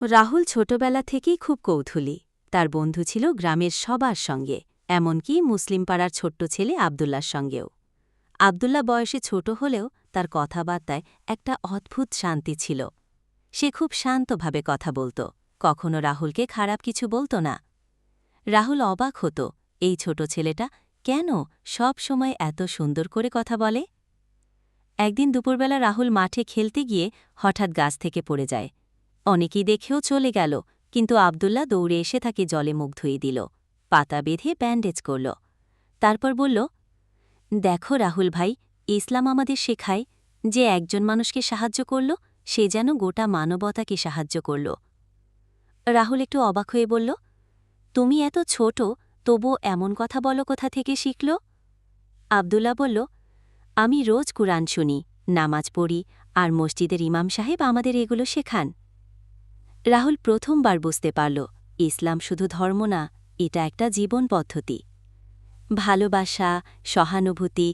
রাহুল ছোটবেলা থেকেই খুব কৌতূহলী। তার বন্ধু ছিল গ্রামের সবার সঙ্গে, এমনকি মুসলিম পাড়ার ছোট্ট ছেলে আবদুল্লার সঙ্গেও। আবদুল্লা বয়সে ছোট হলেও তার কথাবার্তায় একটা অদ্ভুত শান্তি ছিল। সে খুব শান্তভাবে কথা বলত, কখনো রাহুলকে খারাপ কিছু বলত না। রাহুল অবাক হতো, এই ছোট ছেলেটা কেন সব সময় এত সুন্দর করে কথা বলে। একদিন দুপুরবেলা রাহুল মাঠে খেলতে গিয়ে হঠাৎ গাছ থেকে পড়ে যায়। অনেকেই দেখেও চলে গেল, কিন্তু আবদুল্লা দৌড়ে এসে তাকে জলে মুখ ধুয়ে দিল, পাতা বেঁধে ব্যান্ডেজ করল। তারপর বলল, দেখো রাহুল ভাই, ইসলাম আমাদের শেখায় যে একজন মানুষকে সাহায্য করল, সে যেন গোটা মানবতাকে সাহায্য করল। রাহুল একটু অবাক হয়ে বলল, তুমি এত ছোট, তবুও এমন কথা বলো কোথা থেকে শিখল? আবদুল্লা বলল, আমি রোজ কুরআন শুনি, নামাজ পড়ি, আর মসজিদের ইমাম সাহেব আমাদের এগুলো শেখান। রাহুল প্রথমবার বুঝতে পারল, ইসলাম শুধু ধর্ম না, এটা একটা জীবন পদ্ধতি। ভালোবাসা, সহানুভূতি